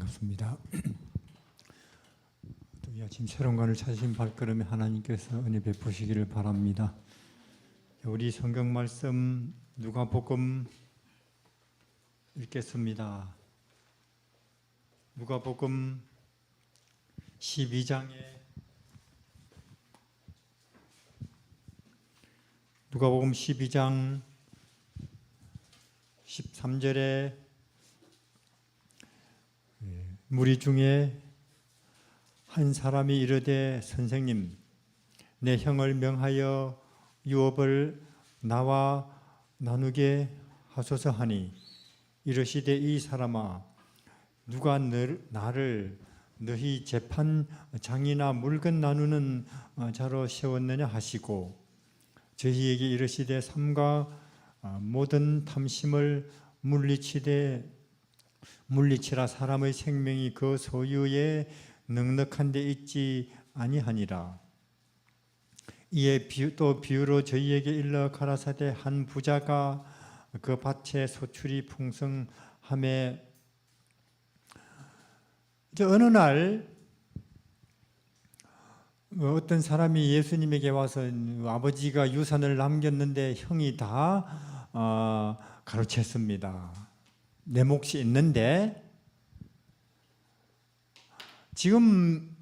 반갑습니다. 또 이 아침 새로운 간을 찾으신 발걸음에 하나님께서 은혜 베푸시기를 바랍니다. 우리 성경 말씀 누가복음 읽겠습니다. 누가복음 12장 13절에 무리 중에 한 사람이 이르되 선생님, 내 형을 명하여 유업을 나와 나누게 하소서 하니, 이르시되 이 사람아, 누가 나를 너희 재판장이나 물건 나누는 자로 세웠느냐 하시고, 저희에게 이르시되 삼가 모든 탐심을 물리치라. 사람의 생명이 그 소유에 넉넉한 데 있지 아니하니라. 이에 또 비유로 저희에게 일러 가라사대, 한 부자가 그 밭에 소출이 풍성함에 어느 날 어떤 사람이 예수님에게 와서 아버지가 유산을 남겼는데 형이 다 가로챘습니다. 내 몫이 있는데, 지금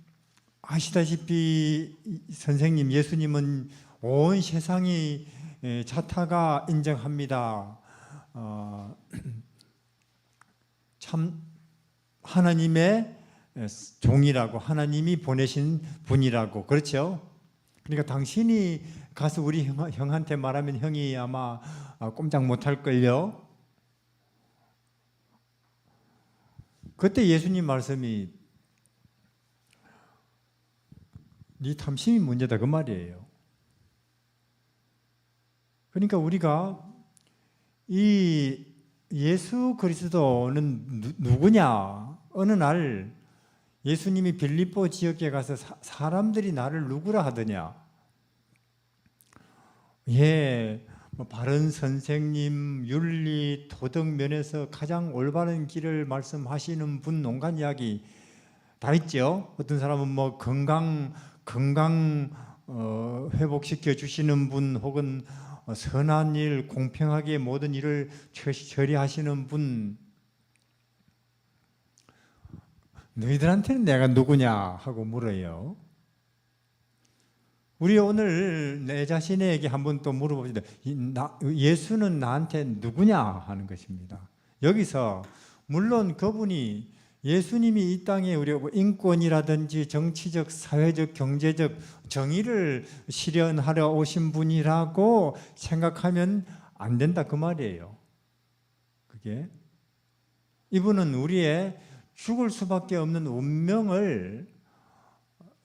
아시다시피 선생님, 예수님은 온 세상이 자타가 인정합니다. 참 하나님의 종이라고, 하나님이 보내신 분이라고, 그렇죠? 그러니까 당신이 가서 우리 형한테 말하면 형이 아마 꼼짝 못할걸요? 그때 예수님 말씀이 네 탐심이 문제다, 그 말이에요. 그러니까 우리가 이 예수 그리스도는 누구냐? 어느 날 예수님이 빌립보 지역에 가서 사람들이 나를 누구라 하더냐? 바른 선생님, 윤리, 도덕 면에서 가장 올바른 길을 말씀하시는 분, 온갖 이야기 다 있죠. 어떤 사람은 건강 회복시켜 주시는 분, 혹은 선한 일, 공평하게 모든 일을 처리하시는 분. 너희들한테는 내가 누구냐 하고 물어요. 우리 오늘 내 자신에게 한번 또 물어봅시다. 예수는 나한테 누구냐 하는 것입니다. 여기서 물론 그분이, 예수님이 이 땅에 우리 인권이라든지 정치적, 사회적, 경제적 정의를 실현하려 오신 분이라고 생각하면 안 된다, 그 말이에요. 그게 이분은 우리의 죽을 수밖에 없는 운명을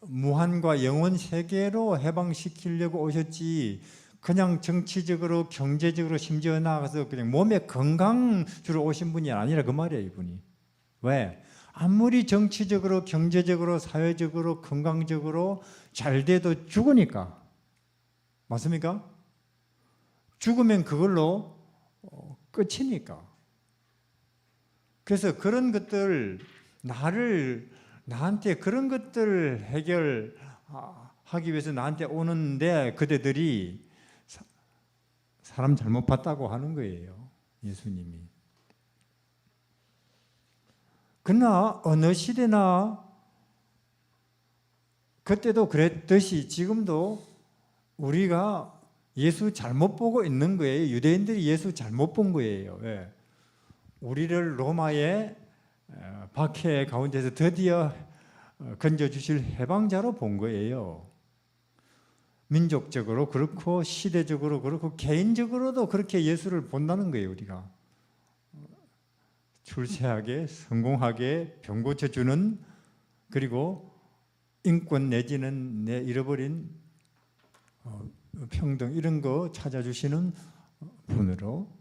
무한과 영원 세계로 해방시키려고 오셨지, 그냥 정치적으로, 경제적으로, 심지어 나아가서 그냥 몸의 건강 주러 오신 분이 아니라 그 말이에요, 이분이. 왜? 아무리 정치적으로, 경제적으로, 사회적으로, 건강적으로 잘 돼도 죽으니까. 맞습니까? 죽으면 그걸로 끝이니까. 그래서 그런 것들, 나한테 그런 것들을 해결하기 위해서 나한테 오는데, 그대들이 사람 잘못 봤다고 하는 거예요, 예수님이. 그러나 어느 시대나 그때도 그랬듯이 지금도 우리가 예수 잘못 보고 있는 거예요. 유대인들이 예수 잘못 본 거예요. 왜? 우리를 로마의 박해 가운데서 드디어 건져주실 해방자로 본 거예요. 민족적으로 그렇고, 시대적으로 그렇고, 개인적으로도 그렇게 예수를 본다는 거예요. 우리가 출세하게, 성공하게, 병 고쳐주는, 그리고 인권 내지는 내 잃어버린 평등, 이런 거 찾아주시는 분으로.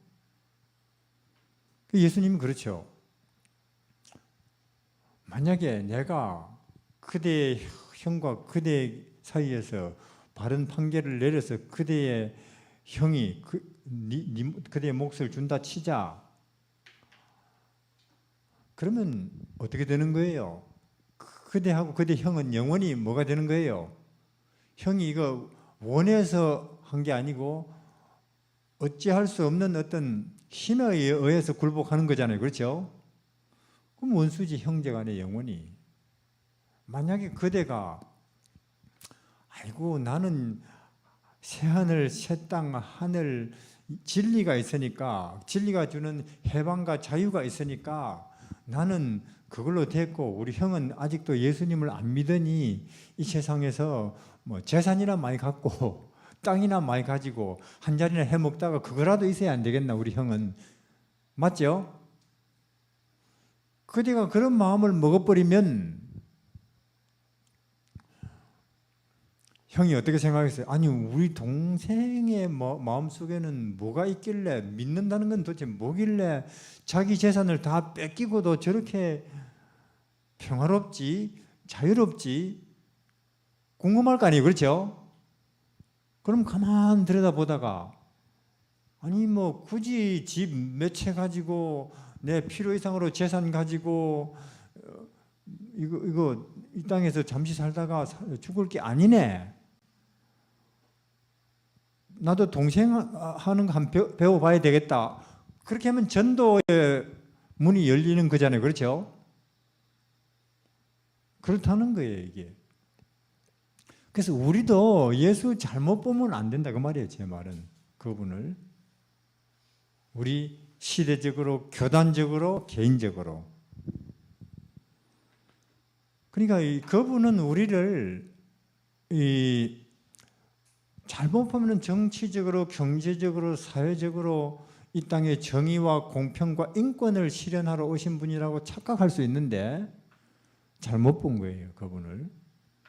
예수님은 그렇죠. 만약에 내가 그대의 형과 그대 사이에서 바른 판결을 내려서 그대의 형이 그대의 몫을 준다 치자, 그러면 어떻게 되는 거예요? 그대하고 그대 형은 영원히 뭐가 되는 거예요? 형이 이거 원해서 한 게 아니고 어찌할 수 없는 어떤 힘에 의해서 굴복하는 거잖아요. 그렇죠? 그럼 원수지 형제간에 영원히. 만약에 그대가 아이고 나는 새하늘 새땅 하늘 진리가 있으니까 진리가 주는 해방과 자유가 있으니까 나는 그걸로 됐고 우리 형은 아직도 예수님을 안 믿으니 이 세상에서 뭐 재산이나 많이 갖고 땅이나 많이 가지고 한 자리나 해먹다가 그거라도 있어야 안 되겠나 우리 형은. 맞죠? 그대가 그런 마음을 먹어버리면 형이 어떻게 생각했어요? 아니 우리 동생의 마음속에는 뭐가 있길래 믿는다는 건 도대체 뭐길래 자기 재산을 다 뺏기고도 저렇게 평화롭지 자유롭지 궁금할 거 아니에요. 그렇죠? 그럼 가만 들여다보다가 아니 뭐 굳이 집 몇 채 가지고 내 필요 이상으로 재산 가지고 이거 이 땅에서 잠시 살다가 죽을 게 아니네. 나도 동생 하는 거 한번 배워봐야 되겠다. 그렇게 하면 전도의 문이 열리는 거잖아요. 그렇죠? 그렇다는 거예요, 이게. 그래서 우리도 예수 잘못 보면 안 된다 그 말이에요. 제 말은. 그분을 우리 시대적으로, 교단적으로, 개인적으로. 그러니까 그분은 우리를 잘못 보면 정치적으로, 경제적으로, 사회적으로 이 땅에 정의와 공평과 인권을 실현하러 오신 분이라고 착각할 수 있는데 잘못 본 거예요, 그분을.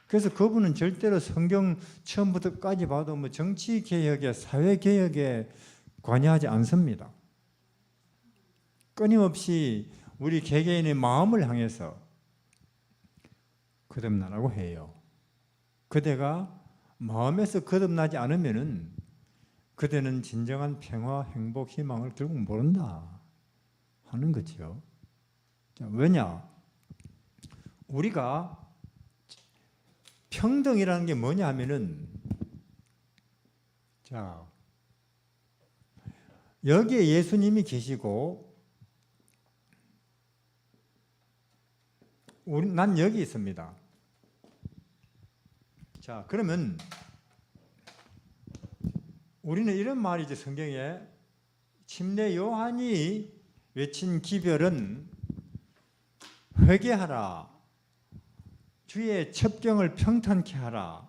그래서 그분은 절대로 성경 처음부터까지 봐도 뭐 정치 개혁에, 사회 개혁에 관여하지 않습니다. 끊임없이 우리 개개인의 마음을 향해서 거듭나라고 해요. 그대가 마음에서 거듭나지 않으면은 그대는 진정한 평화, 행복, 희망을 결국 모른다 하는 거죠. 왜냐? 우리가 평등이라는 게 뭐냐 하면은 자 여기에 예수님이 계시고 난 여기 있습니다. 자, 그러면 우리는 이런 말이죠. 성경에 침례 요한이 외친 기별은 회개하라, 주의 첩경을 평탄케 하라,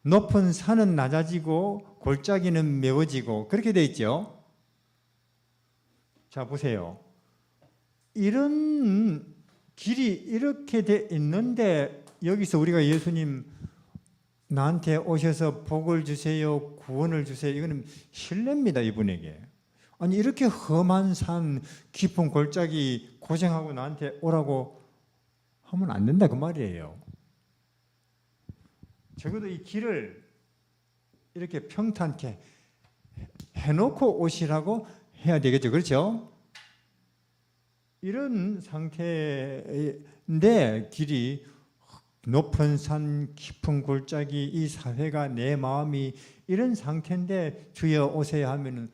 높은 산은 낮아지고 골짜기는 메워지고 그렇게 돼 있죠. 자, 보세요. 이런 길이 이렇게 돼 있는데 여기서 우리가 예수님 나한테 오셔서 복을 주세요, 구원을 주세요. 이거는 신뢰입니다, 이분에게. 아니 이렇게 험한 산, 깊은 골짜기 고생하고 나한테 오라고 하면 안 된다 그 말이에요. 적어도 이 길을 이렇게 평탄케 해놓고 오시라고 해야 되겠죠. 그렇죠? 이런 상태인데 길이 높은 산, 깊은 골짜기, 이 사회가 내 마음이 이런 상태인데 주여 오세요 하면은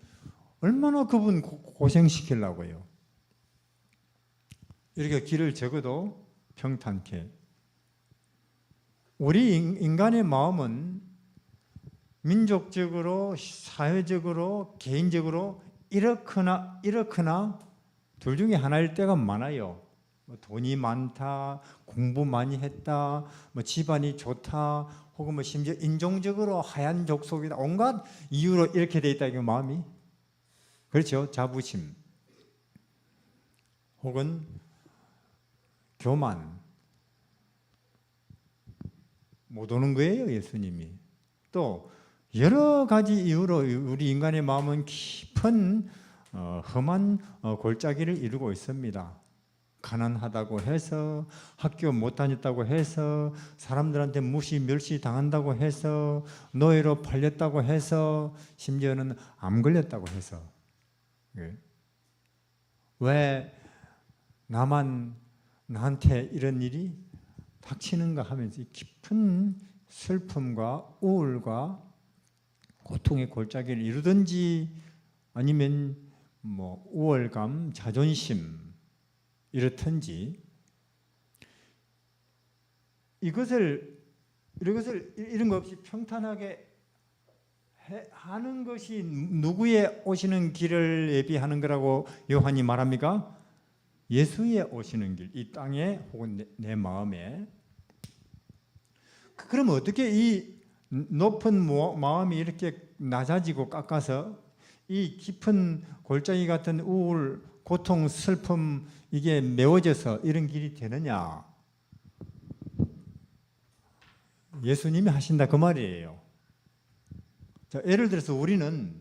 얼마나 그분 고생시키려고요. 이렇게 길을 적어도 평탄케. 우리 인간의 마음은 민족적으로, 사회적으로, 개인적으로 이렇거나 둘 중에 하나일 때가 많아요. 뭐 돈이 많다, 공부 많이 했다, 뭐 집안이 좋다, 혹은 뭐 심지어 인종적으로 하얀 족속이다, 온갖 이유로 이렇게 돼 있다, 이 마음이. 그렇죠? 자부심, 혹은 교만. 못 오는 거예요, 예수님이. 또 여러 가지 이유로 우리 인간의 마음은 깊은 험한 골짜기를 이루고 있습니다. 가난하다고 해서, 학교 못 다녔다고 해서, 사람들한테 무시 멸시 당한다고 해서, 노예로 팔렸다고 해서, 심지어는 암 걸렸다고 해서. 왜 나만 나한테 이런 일이 닥치는가 하면서 깊은 슬픔과 우울과 고통의 골짜기를 이루든지 아니면 뭐 우월감, 자존심 이렇든지 이런 거 없이 평탄하게 하는 것이 누구의 오시는 길을 예비하는 거라고 요한이 말합니까? 예수의 오시는 길, 이 땅에 혹은 내 마음에. 그러면 어떻게 이 높은 마음이 이렇게 낮아지고 깎아서 이 깊은 골짜기 같은 우울, 고통, 슬픔 이게 메워져서 이런 길이 되느냐? 예수님이 하신다 그 말이에요. 자, 예를 들어서 우리는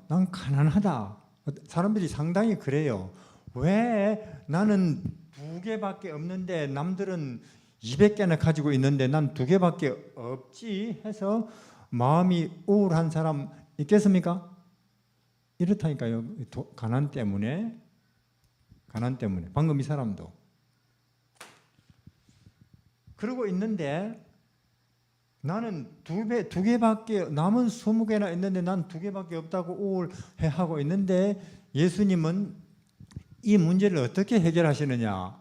난 가난하다. 사람들이 상당히 그래요. 왜 나는 2개밖에 없는데 남들은 200개나 가지고 있는데 난 2개밖에 없지 해서 마음이 우울한 사람 있겠습니까? 이렇다니까요. 가난 때문에 방금 이 사람도 그러고 있는데 나는 2개밖에 남은 20개나 있는데 난 2개밖에 없다고 우울해하고 있는데 예수님은 이 문제를 어떻게 해결하시느냐?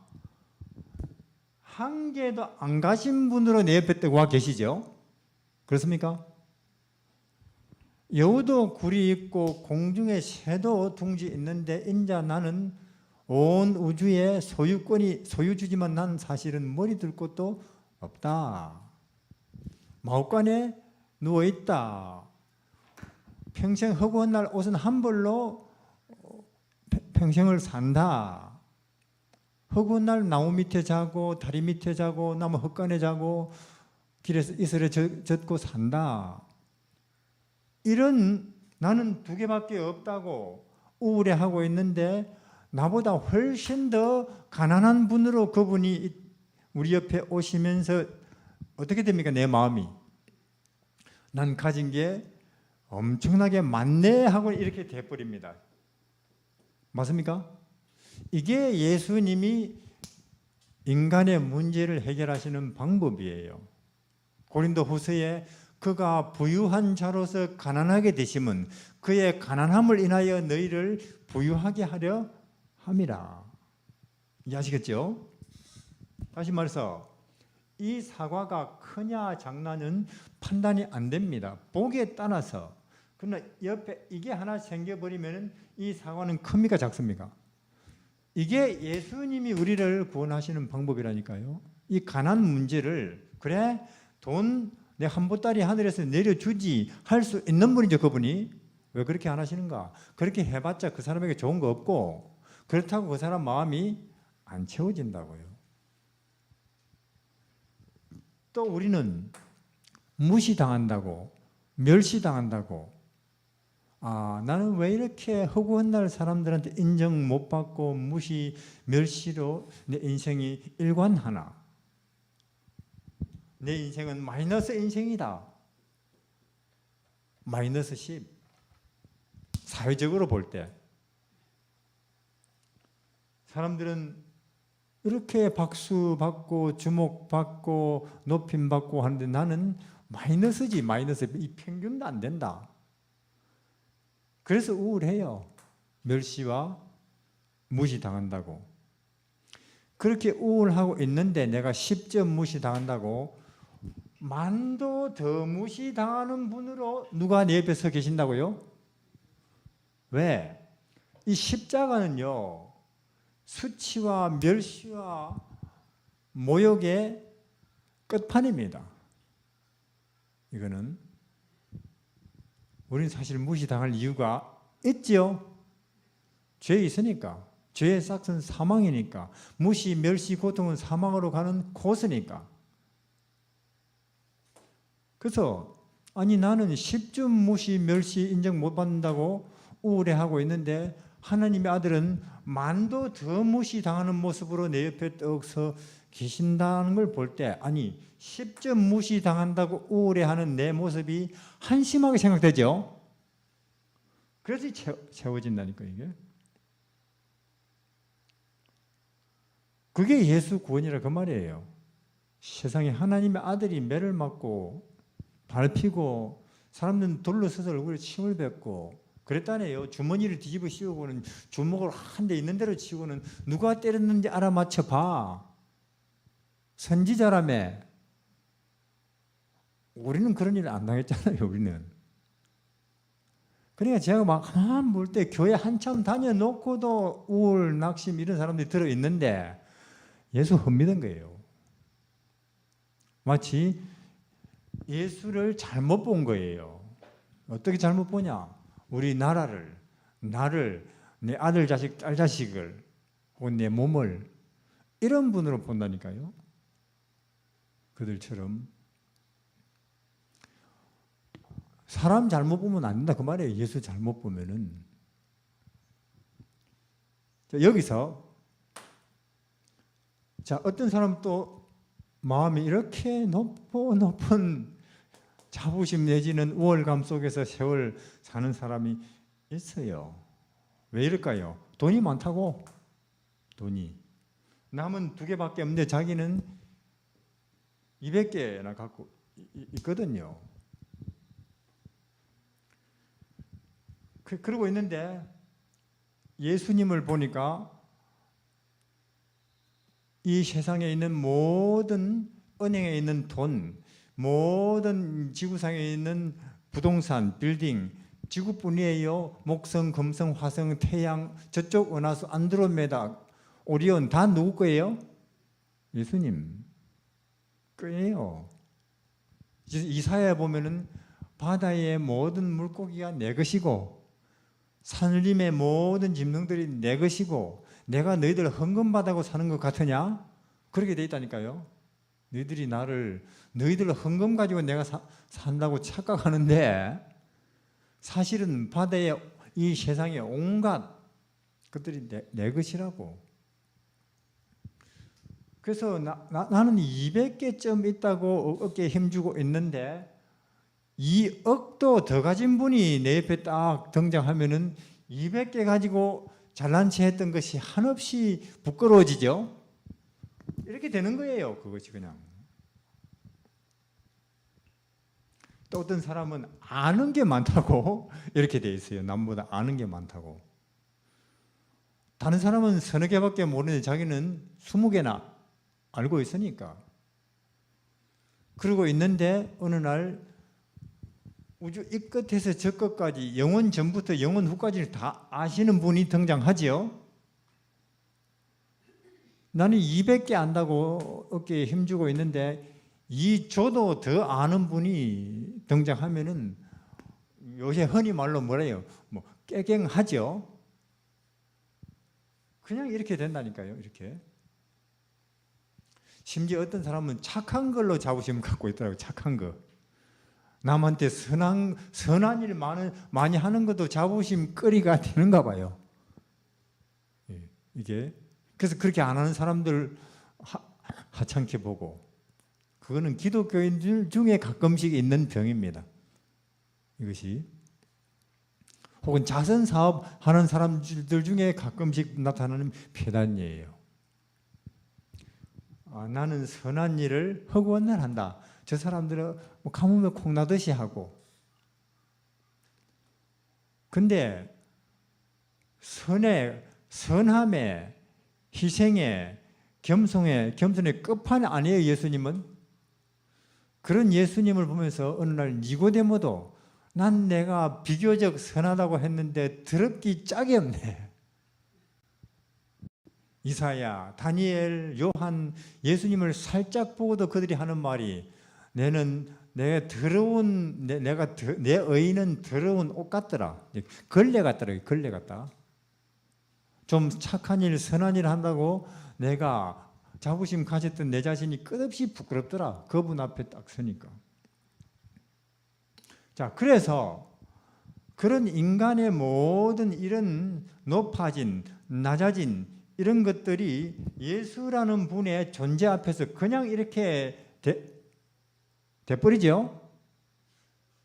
1개도 안 가진 분으로 내 옆에 와 계시죠? 그렇습니까? 여우도 굴이 있고 공중에 새도 둥지 있는데 인자 나는 온 우주의 소유주지만 난 사실은 머리 들 곳도 없다. 마옥간에 누워있다. 평생 허구한 날 옷은 한 벌로 평생을 산다. 허구한 날 나무 밑에 자고 다리 밑에 자고 나무 헛간에 자고 길에서 이슬에 젖고 산다. 이런 나는 2개밖에 없다고 우울해하고 있는데 나보다 훨씬 더 가난한 분으로 그분이 우리 옆에 오시면서 어떻게 됩니까? 내 마음이 난 가진 게 엄청나게 많네 하고 이렇게 돼버립니다. 맞습니까? 이게 예수님이 인간의 문제를 해결하시는 방법이에요. 고린도후서에 그가 부유한 자로서 가난하게 되심은 그의 가난함을 인하여 너희를 부유하게 하려 함이라. 이해하시겠죠? 다시 말해서 이 사과가 크냐 작냐는 판단이 안 됩니다. 보기에 따라서. 그러나 옆에 이게 하나 생겨버리면 이 사과는 큽니까 작습니까? 이게 예수님이 우리를 구원하시는 방법이라니까요. 이 가난 문제를 그래 돈 내 한 보따리 하늘에서 내려주지 할 수 있는 분이죠. 그분이. 왜 그렇게 안 하시는가? 그렇게 해봤자 그 사람에게 좋은 거 없고 그렇다고 그 사람 마음이 안 채워진다고요. 또 우리는 무시당한다고 멸시당한다고 나는 왜 이렇게 허구한 날 사람들한테 인정 못 받고 무시 멸시로 내 인생이 일관하나? 내 인생은 마이너스 인생이다. 마이너스 10. 사회적으로 볼 때 사람들은 이렇게 박수 받고 주목 받고 높임 받고 하는데 나는 마이너스지. 마이너스. 이 평균도 안 된다. 그래서 우울해요. 멸시와 무시당한다고. 그렇게 우울하고 있는데 내가 10점 무시당한다고 만도 더 무시당하는 분으로 누가 내 옆에 서 계신다고요? 왜? 이 십자가는요 수치와 멸시와 모욕의 끝판입니다. 이거는 우리는 사실 무시당할 이유가 있지요. 죄에 있으니까. 죄의 싹은 사망이니까. 무시, 멸시, 고통은 사망으로 가는 코스니까. 그래서 아니 나는 10점 무시, 멸시 인정 못 받는다고 우울해하고 있는데 하나님의 아들은 만도 더 무시당하는 모습으로 내 옆에 떡 서 계신다는 걸 볼 때 아니 10점 무시당한다고 우울해하는 내 모습이 한심하게 생각되죠. 그래서 채워진다니까 이게. 그게 예수 구원이라 그 말이에요. 세상에 하나님의 아들이 매를 맞고 밟히고 사람들은 돌로 서서 얼굴에 침을 뱉고 그랬다네요. 주머니를 뒤집어 씌우고는 주먹을 한 대 있는 대로 치고는 누가 때렸는지 알아맞혀 봐. 선지자라며. 우리는 그런 일 안 당했잖아요. 우리는. 그러니까 제가 막 가만 볼 때 교회 한참 다녀놓고도 우울, 낙심 이런 사람들이 들어있는데 예수 못 믿은 거예요. 마치 예수를 잘못 본 거예요. 어떻게 잘못 보냐? 우리 나라를, 나를, 내 아들, 자식, 딸, 자식을, 혹은 내 몸을 이런 분으로 본다니까요. 그들처럼. 사람 잘못 보면 안 된다 그 말이에요. 예수 잘못 보면은. 여기서 자, 어떤 사람 또 마음이 이렇게 높은 자부심 내지는 우월감 속에서 세월 사는 사람이 있어요. 왜 이럴까요? 돈이 많다고. 돈이. 남은 2개밖에 없는데 자기는 200개나 갖고 있거든요. 그러고 있는데 예수님을 보니까 이 세상에 있는 모든 은행에 있는 돈, 모든 지구상에 있는 부동산, 빌딩, 지구뿐이에요. 목성, 금성, 화성, 태양, 저쪽 은하수, 안드로메다, 오리온 다 누구 거예요? 예수님 거예요. 이사야에 보면은 바다의 모든 물고기가 내 것이고 산림의 모든 짐승들이 내 것이고 내가 너희들 헌금받아고 사는 것 같으냐? 그렇게 돼 있다니까요. 너희들 헌금 가지고 내가 산다고 착각하는데 사실은 바다의 이 세상의 온갖 것들이 내 것이라고. 그래서 나는 200개쯤 있다고 어깨에 힘주고 있는데 2억도 더 가진 분이 내 옆에 딱 등장하면은 200개 가지고 잘난 체 했던 것이 한없이 부끄러워지죠. 이렇게 되는 거예요. 그것이 그냥. 또 어떤 사람은 아는 게 많다고 이렇게 돼 있어요. 남보다 아는 게 많다고. 다른 사람은 서너 개밖에 모르는데 자기는 20개나 알고 있으니까. 그러고 있는데 어느 날 우주 이 끝에서 저 끝까지 영원 전부터 영원 후까지를 다 아시는 분이 등장하지요. 나는 200개 안다고 어깨에 힘주고 있는데 저도 더 아는 분이 등장하면은 요새 흔히 말로 뭐래요? 뭐 깨갱하죠. 그냥 이렇게 된다니까요. 이렇게. 심지어 어떤 사람은 착한 걸로 자부심을 갖고 있더라고요. 착한 거. 남한테 선한 일 많이 하는 것도 자부심 거리가 되는가 봐요. 이게. 그래서 그렇게 안 하는 사람들 하찮게 보고. 그거는 기독교인들 중에 가끔씩 있는 병입니다. 이것이. 혹은 자선 사업 하는 사람들 중에 가끔씩 나타나는 폐단이에요. 나는 선한 일을 허구원날 한다. 저 사람들은 뭐 가뭄에 콩나듯이 하고. 근데 선함에, 희생에, 겸손의 끝판이 아니에요. 예수님은. 그런 예수님을 보면서 어느 날 니고데모도 난 내가 비교적 선하다고 했는데 더럽기 짝이 없네. 이사야, 다니엘, 요한, 예수님을 살짝 보고도 그들이 하는 말이 내 의는 더러운 옷 같더라. 걸레 같더라. 걸레 같다. 좀 착한 일, 선한 일 한다고 내가 자부심 가졌던 내 자신이 끝없이 부끄럽더라. 그분 앞에 딱 서니까. 자, 그래서 그런 인간의 모든 이런 높아진, 낮아진 이런 것들이 예수라는 분의 존재 앞에서 그냥 이렇게 돼버리죠.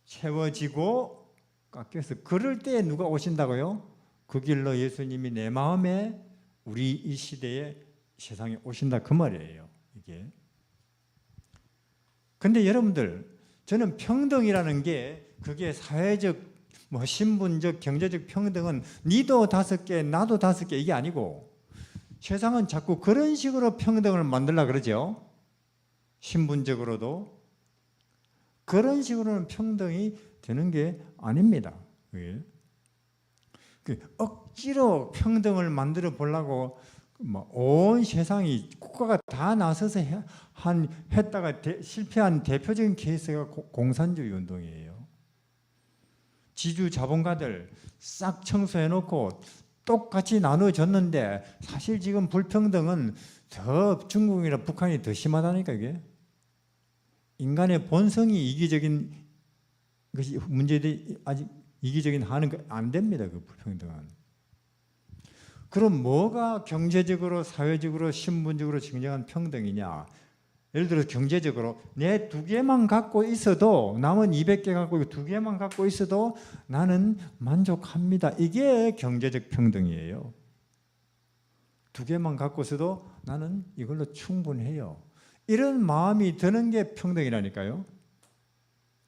채워지고 깎여서. 그럴 때 누가 오신다고요? 그 길로 예수님이 내 마음에 우리 이 시대에 세상에 오신다 그 말이에요. 이게. 근데 여러분들, 저는 평등이라는 게 그게 사회적, 신분적, 경제적 평등은 니도 5개, 나도 5개 이게 아니고, 세상은 자꾸 그런 식으로 평등을 만들려고 그러죠. 신분적으로도. 그런 식으로는 평등이 되는 게 아닙니다. 억지로 평등을 만들어 보려고 온 세상이 국가가 다 나서서 했다가 실패한 대표적인 케이스가 공산주의 운동이에요. 지주 자본가들 싹 청소해놓고 똑같이 나눠줬는데 사실 지금 불평등은 더 중국이나 북한이 더 심하다니까. 이게 인간의 본성이 이기적인 것이 문제들이 아직 이기적인 하는 거 안 됩니다. 그 불평등은. 그럼 뭐가 경제적으로, 사회적으로, 신분적으로 진정한 평등이냐? 예를 들어 경제적으로 내 2개만 갖고 있어도, 남은 200개 갖고 있고 2개만 갖고 있어도 나는 만족합니다. 이게 경제적 평등이에요. 2개만 갖고 있어도 나는 이걸로 충분해요. 이런 마음이 드는 게 평등이라니까요.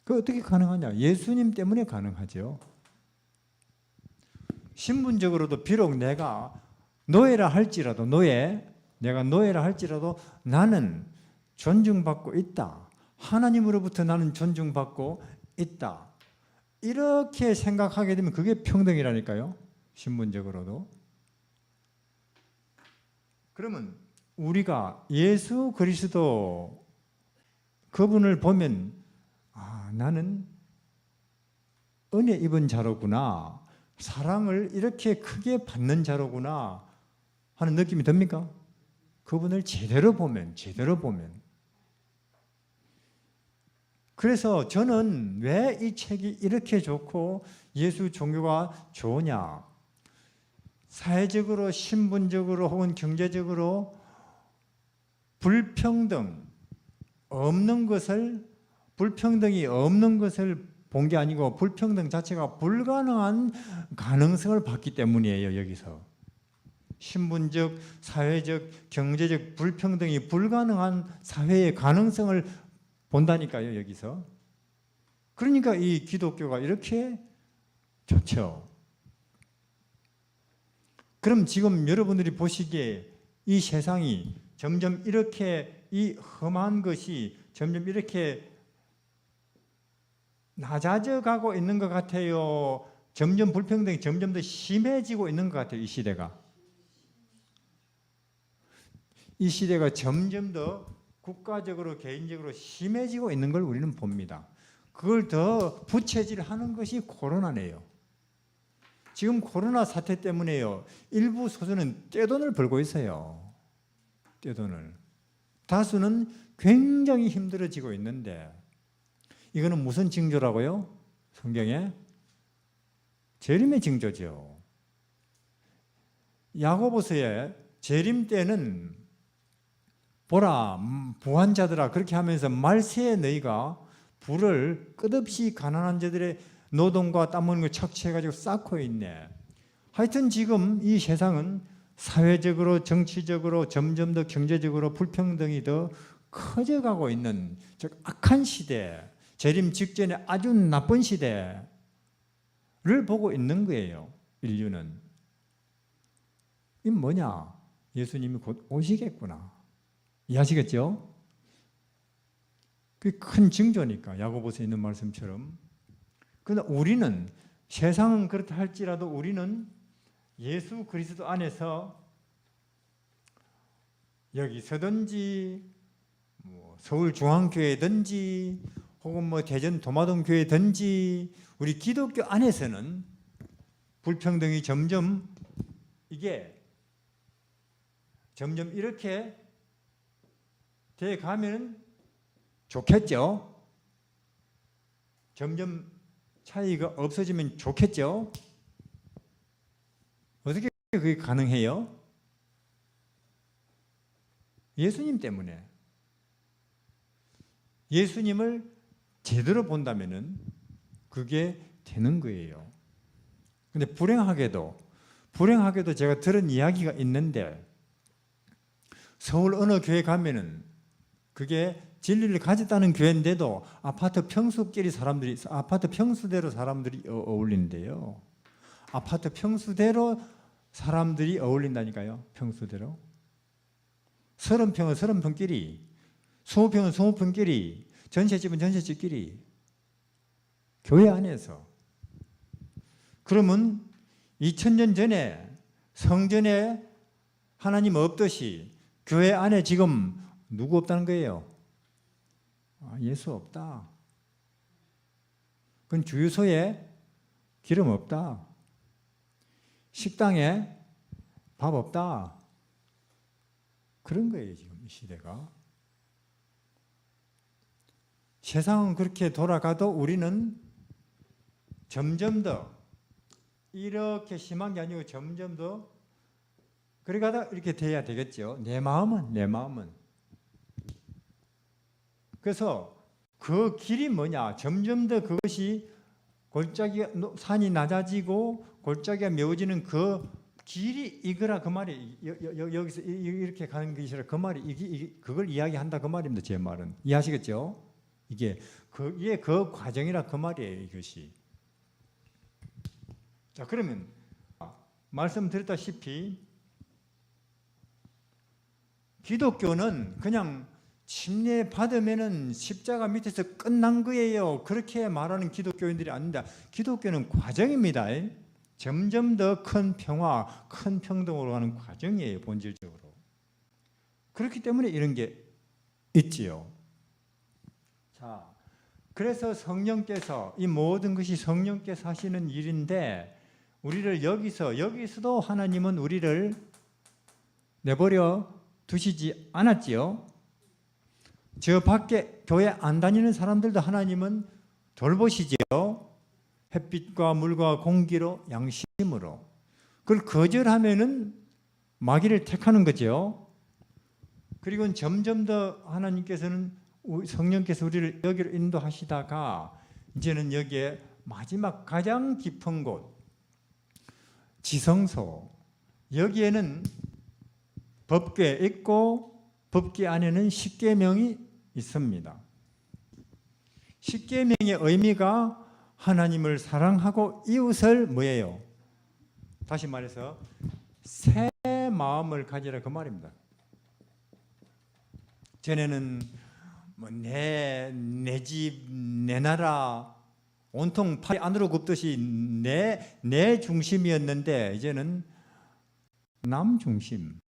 그 어떻게 가능하냐? 예수님 때문에 가능하죠. 신분적으로도 비록 내가 노예라 할지라도, 내가 노예라 할지라도 나는 존중받고 있다. 하나님으로부터 나는 존중받고 있다. 이렇게 생각하게 되면 그게 평등이라니까요. 신분적으로도. 그러면 우리가 예수 그리스도 그분을 보면 나는 은혜 입은 자로구나. 사랑을 이렇게 크게 받는 자로구나 하는 느낌이 듭니까? 그분을 제대로 보면. 그래서 저는 왜 이 책이 이렇게 좋고 예수 종교가 좋으냐? 사회적으로, 신분적으로 혹은 경제적으로 불평등이 없는 것을 본 게 아니고 불평등 자체가 불가능한 가능성을 봤기 때문이에요. 여기서 신분적, 사회적, 경제적 불평등이 불가능한 사회의 가능성을 본다니까요. 여기서. 그러니까 이 기독교가 이렇게 좋죠. 그럼 지금 여러분들이 보시기에 이 세상이 점점 이렇게, 이 험한 것이 점점 이렇게 낮아져 가고 있는 것 같아요. 점점 불평등이 점점 더 심해지고 있는 것 같아요. 이 시대가 점점 더 국가적으로, 개인적으로 심해지고 있는 걸 우리는 봅니다. 그걸 더 부채질하는 것이 코로나네요. 지금 코로나 사태 때문에요. 일부 소수는 떼돈을 벌고 있어요. 떼돈을. 다수는 굉장히 힘들어지고 있는데, 이거는 무슨 징조라고요? 성경에? 재림의 징조죠. 야고보서에 재림 때는 보라 부한자들아 그렇게 하면서 말세에 너희가 불을 끝없이 가난한 자들의 노동과 땀 흘리는 걸 착취해가지고 쌓고 있네. 하여튼 지금 이 세상은 사회적으로, 정치적으로, 점점 더 경제적으로 불평등이 더 커져가고 있는, 즉 악한 시대, 재림 직전에 아주 나쁜 시대를 보고 있는 거예요. 인류는. 이 뭐냐? 예수님이 곧 오시겠구나. 이해하시겠죠? 그게 큰 징조니까, 야고보서에 있는 말씀처럼. 그러나 우리는, 세상은 그렇다 할지라도 우리는 예수 그리스도 안에서 여기서든지 서울중앙교회든지 혹은 대전 도마동교회든지 우리 기독교 안에서는 불평등이 점점 이렇게 돼 가면 좋겠죠. 점점 차이가 없어지면 좋겠죠. 어떻게 그게 가능해요? 예수님 때문에. 예수님을 제대로 본다면은 그게 되는 거예요. 근데 불행하게도 제가 들은 이야기가 있는데, 서울 어느 교회 가면은 그게 진리를 가졌다는 교회인데도 아파트 평수끼리 사람들이, 아파트 평수대로 사람들이 어울리는데요. 아파트 평수대로 사람들이 어울린다니까요. 평수대로. 30평은 30평끼리, 20평은 20평끼리, 전셋집은 전셋집끼리, 교회 안에서. 그러면 2000년 전에 성전에 하나님 없듯이 교회 안에 지금 누구 없다는 거예요? 예수 없다. 그건 주유소에 기름 없다. 식당에 밥 없다. 그런 거예요, 지금 이 시대가. 세상은 그렇게 돌아가도 우리는 점점 더 이렇게 심한 게 아니고 점점 더 그래 가다 이렇게 돼야 되겠죠. 내 마음은. 그래서 그 길이 뭐냐? 점점 더 그것이 골짜기가 산이 낮아지고 골짜기가 메워지는 그 길이 이거라 그 말이 여기서 이렇게 가는 것이라 그 말이 그걸 이야기한다 그 말입니다. 제 말은 이해하시겠죠? 이게 그 과정이라 그 말이에요. 이것이. 자, 그러면 말씀드렸다시피 기독교는 그냥 침례 받으면은 십자가 밑에서 끝난 거예요. 그렇게 말하는 기독교인들이 아닙니다. 기독교는 과정입니다. 점점 더 큰 평화, 큰 평등으로 가는 과정이에요. 본질적으로. 그렇기 때문에 이런 게 있지요. 자, 그래서 성령께서 이 모든 것이 성령께서 하시는 일인데 우리를 여기서도 하나님은 우리를 내버려 두시지 않았지요. 저 밖에 교회 안 다니는 사람들도 하나님은 돌보시지요. 햇빛과 물과 공기로 양심으로. 그걸 거절하면은 마귀를 택하는 거죠. 그리고 점점 더 하나님께서는 성령께서 우리를 여기로 인도하시다가 이제는 여기에 마지막 가장 깊은 곳 지성소 여기에는 법궤 있고 법궤 안에는 십계명이 있습니다. 십계명의 의미가 하나님을 사랑하고 이웃을 뭐예요? 다시 말해서 새 마음을 가지라 그 말입니다. 전에는 뭐 내 집, 내 나라 온통 팔 안으로 굽듯이 내 중심이었는데 이제는 남 중심.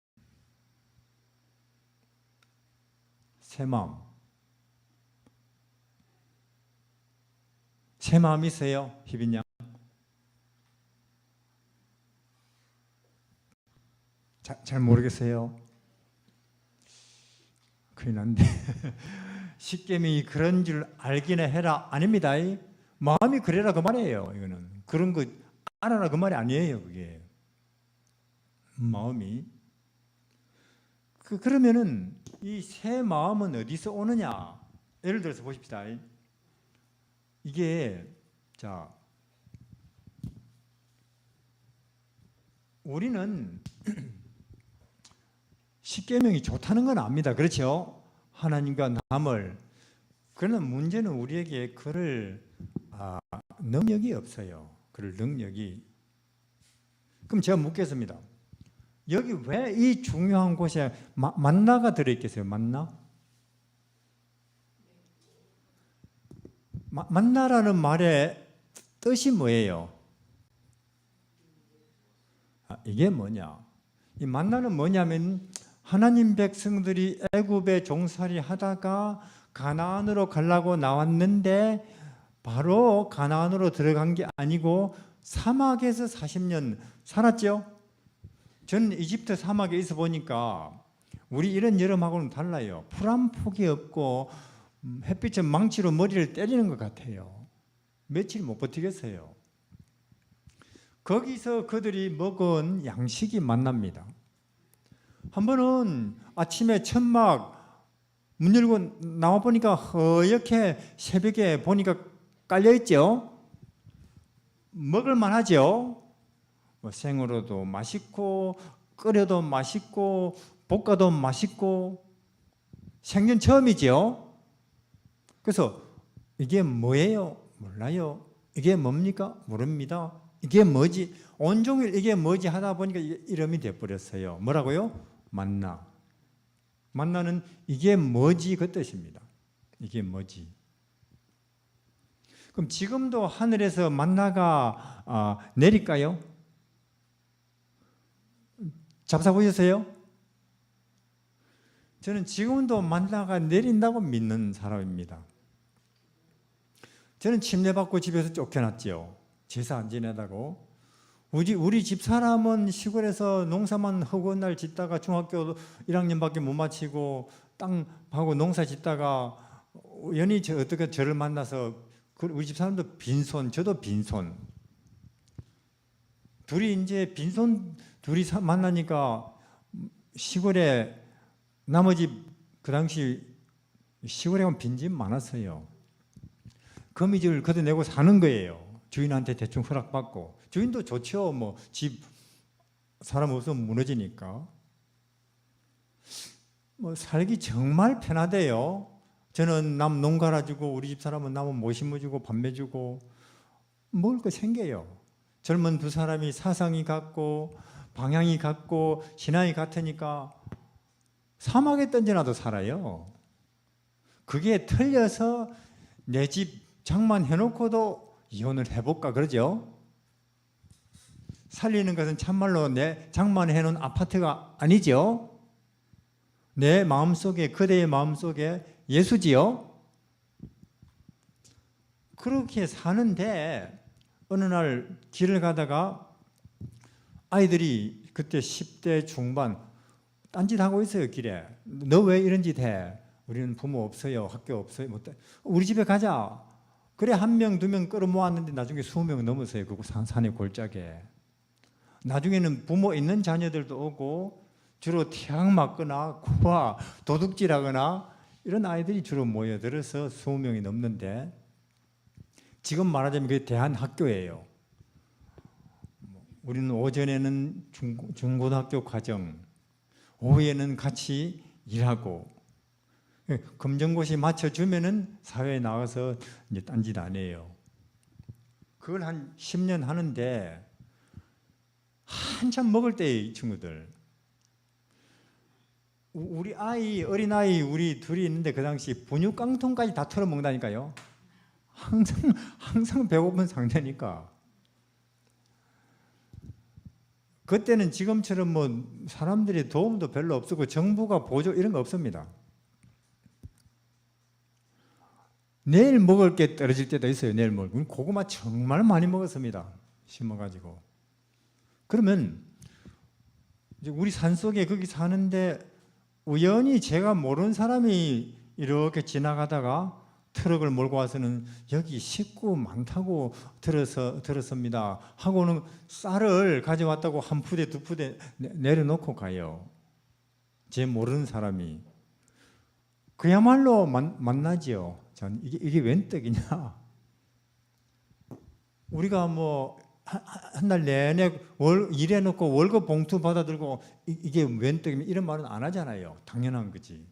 새 마음. 새 마음 있어요? 희빈 양? 잘 모르겠어요. 큰일 났네. 십계명이 그런 줄 알기나 해라. 아닙니다. 마음이 그래라 그 말이에요. 이거는 그런 거 알아라 그 말이 아니에요. 그게 마음이. 그러면은 이 새 마음은 어디서 오느냐? 예를 들어서 보십시다. 이게 자 우리는 십계명이 좋다는 건 압니다. 그렇죠? 하나님과 남을. 그러나 문제는 우리에게 그럴 능력이 없어요. 그럴 능력이. 그럼 제가 묻겠습니다. 여기 왜 이 중요한 곳에 만나가 들어있겠어요? 만나? 만나라는 말의 뜻이 뭐예요? 이게 뭐냐? 이 만나는 뭐냐면 하나님 백성들이 애굽에 종살이 하다가 가나안으로 가려고 나왔는데 바로 가나안으로 들어간 게 아니고 사막에서 40년 살았죠. 저는 이집트 사막에 있어 보니까 우리 이런 여름하고는 달라요. 풀 한 폭이 없고 햇빛은 망치로 머리를 때리는 것 같아요. 며칠 못 버티겠어요. 거기서 그들이 먹은 양식이 만납니다. 한 번은 아침에 천막 문 열고 나와 보니까 허옇게 새벽에 보니까 깔려있죠. 먹을만 하죠. 뭐 생으로도 맛있고 끓여도 맛있고 볶아도 맛있고 생전 처음이죠. 그래서 이게 뭐예요? 몰라요. 이게 뭡니까? 모릅니다. 이게 뭐지? 온종일 이게 뭐지 하다 보니까 이름이 돼버렸어요. 뭐라고요? 만나. 만나는 이게 뭐지 그 뜻입니다. 이게 뭐지? 그럼 지금도 하늘에서 만나가 내릴까요? 잡숴보셨어요? 저는 지금도 만나가 내린다고 믿는 사람입니다. 저는 침례받고 집에서 쫓겨났죠. 제사 안 지내다고. 우리 집 사람은 시골에서 농사만 허구한 날 짓다가 중학교 1학년밖에 못 마치고 땅 파고 농사 짓다가 연히 어떻게 저를 만나서 우리 집 사람도 빈손, 저도 빈손. 둘이 이제 빈손 둘이 만나니까 시골에 나머지 그 당시 시골에 가면 빈집 많았어요. 거미줄 걷어내고 사는 거예요. 주인한테 대충 허락받고. 주인도 좋죠. 뭐 집 사람 없으면 무너지니까. 뭐 살기 정말 편하대요. 저는 남 농 갈아주고 우리 집 사람은 남은 못 심어주고 밥 매주고 먹을 거 생겨요. 젊은 두 사람이 사상이 같고 방향이 같고 신앙이 같으니까 사막에 던져놔도 살아요. 그게 틀려서 내 집 장만해놓고도 이혼을 해볼까 그러죠. 살리는 것은 참말로 내 장만해놓은 아파트가 아니죠. 내 마음속에, 그대의 마음속에 예수지요. 그렇게 사는데 어느 날 길을 가다가 아이들이 그때 10대 중반 딴짓하고 있어요. 길에. 너 왜 이런 짓 해? 우리는 부모 없어요. 학교 없어요. 우리 집에 가자. 그래 한 명, 두 명 끌어모았는데 나중에 20명 넘었어요. 그 산의 골짜기에. 나중에는 부모 있는 자녀들도 오고 주로 태양 맞거나 구와 도둑질하거나 이런 아이들이 주로 모여들어서 20명이 넘는데 지금 말하자면 그게 대한학교예요. 우리는 오전에는 중고등학교 과정, 오후에는 같이 일하고 검정고시 맞춰주면은 사회에 나가서 이제 딴짓 안 해요. 그걸 한 10년 하는데 한참 먹을 때의 이 친구들. 우리 아이, 어린아이 우리 둘이 있는데 그 당시 분유깡통까지 다 털어먹는다니까요. 항상 배고픈 상태니까. 그때는 지금처럼 뭐 사람들이 도움도 별로 없었고 정부가 보조 이런 거 없습니다. 내일 먹을 게 떨어질 때도 있어요. 내일 먹을. 고구마 정말 많이 먹었습니다. 심어가지고. 그러면 이제 우리 산속에 거기 사는데 우연히 제가 모르는 사람이 이렇게 지나가다가 트럭을 몰고 와서는 여기 식구 많다고 들었습니다. 하고는 쌀을 가져왔다고 한 푸대 두 푸대 내려놓고 가요. 제 모르는 사람이. 그야말로 만나지요. 전 이게 웬 떡이냐? 우리가 뭐 한 달 내내 일해놓고 월급 봉투 받아들고 이게 웬 떡이면 이런 말은 안 하잖아요. 당연한 거지.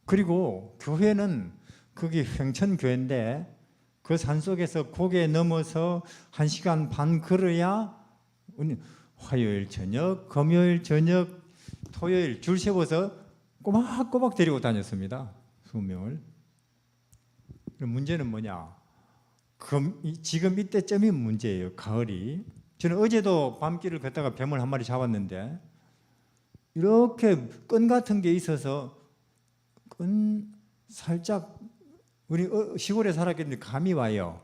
그리고 교회는 그게 횡천교회인데 그 산속에서 고개 넘어서 1시간 반 걸어야 화요일 저녁, 금요일 저녁, 토요일 줄 세워서 꼬박꼬박 데리고 다녔습니다. 20명을. 문제는 뭐냐? 지금 이때쯤이 문제예요. 가을이. 저는 어제도 밤길을 걷다가 뱀을 한 마리 잡았는데 이렇게 끈 같은 게 있어서 살짝 우리 시골에 살았겠는데 감이 와요.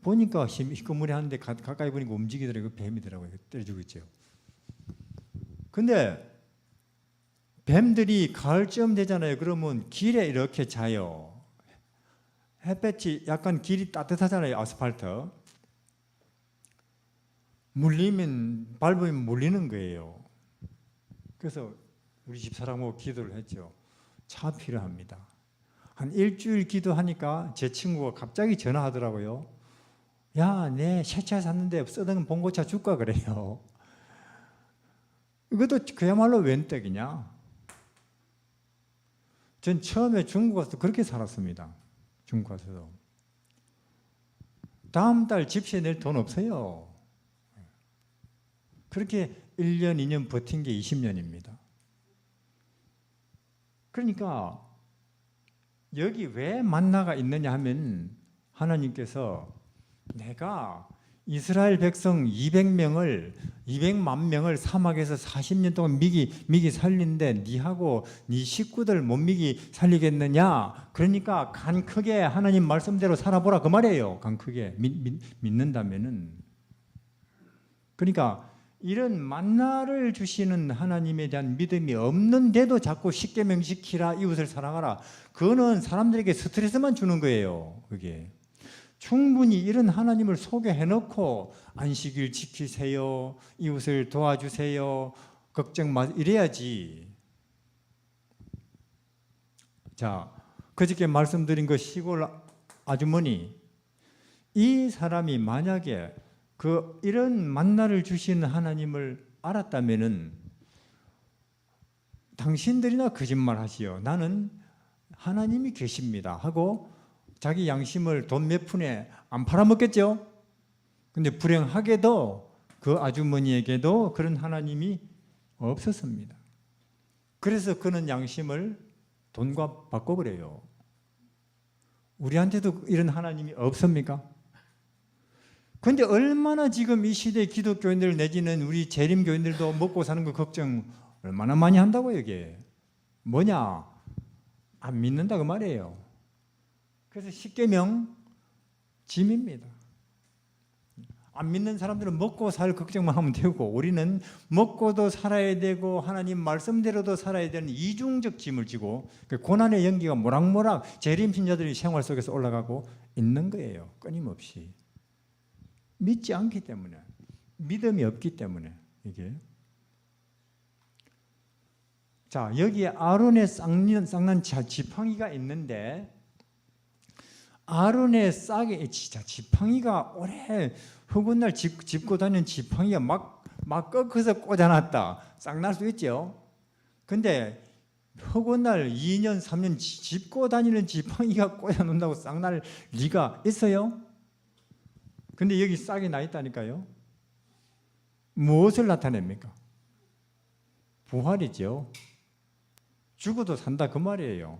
보니까 희끄무리 하는데 가까이 보니까 움직이더라고요. 뱀이더라고요. 때려주고 있죠. 근데 뱀들이 가을쯤 되잖아요. 그러면 길에 이렇게 자요. 햇볕이 약간 길이 따뜻하잖아요. 아스팔트. 물리면 밟으면 물리는 거예요. 그래서 우리 집 사람하고 기도를 했죠. 차 필요합니다. 한 일주일 기도하니까 제 친구가 갑자기 전화하더라고요. 야, 내 새 차 샀는데 쓰던 봉고차 줄까 그래요. 이것도 그야말로 웬 떡이냐? 전 처음에 중국 가서 그렇게 살았습니다. 중국 가서도. 다음 달 집세 낼 돈 없어요. 그렇게 1년, 2년 버틴 게 20년입니다. 그러니까 여기 왜 만나가 있느냐 하면 하나님께서 내가 이스라엘 백성 200만 명을 사막에서 40년 동안 미기 살리는데 니하고 니 식구들 못 미기 살리겠느냐? 그러니까 간 크게 하나님 말씀대로 살아보라 그 말이에요. 간 크게 믿는다면은. 그러니까 이런 만나를 주시는 하나님에 대한 믿음이 없는데도 자꾸 십계명 지키라, 이웃을 사랑하라. 그거는 사람들에게 스트레스만 주는 거예요. 그게. 충분히 이런 하나님을 소개해놓고 안식일 지키세요, 이웃을 도와주세요, 걱정 마, 이래야지. 자, 그저께 말씀드린 그 시골 아주머니, 이 사람이 만약에 이런 만나를 주시는 하나님을 알았다면은 당신들이나 거짓말 하시오. 나는 하나님이 계십니다 하고 자기 양심을 돈 몇 푼에 안 팔아먹겠죠? 근데 불행하게도 그 아주머니에게도 그런 하나님이 없었습니다. 그래서 그는 양심을 돈과 바꿔버려요. 우리한테도 이런 하나님이 없습니까? 근데 얼마나 지금 이 시대 기독교인들 내지는 우리 재림교인들도 먹고 사는 거 걱정 얼마나 많이 한다고요, 이게. 뭐냐? 안 믿는다 그 말이에요. 그래서 십계명 짐입니다. 안 믿는 사람들은 먹고 살 걱정만 하면 되고 우리는 먹고도 살아야 되고 하나님 말씀대로도 살아야 되는 이중적 짐을 지고 고난의 연기가 모락모락 재림신자들이 생활 속에서 올라가고 있는 거예요. 끊임없이. 믿지 않기 때문에, 믿음이 없기 때문에 이게. 자, 여기에 아론의 쌍난 지팡이가 있는데 아론의 싹에 진짜 지팡이가 오래 흙은 날 짚고 다니는 지팡이가 막 꺾어서 꽂아놨다. 쌍날 수 있죠. 근데 흙은 날 2년, 3년 짚고 다니는 지팡이가 꽂아놓는다고 쌍날 리가 있어요? 근데 여기 싹이 나 있다니까요. 무엇을 나타냅니까? 부활이죠. 죽어도 산다 그 말이에요.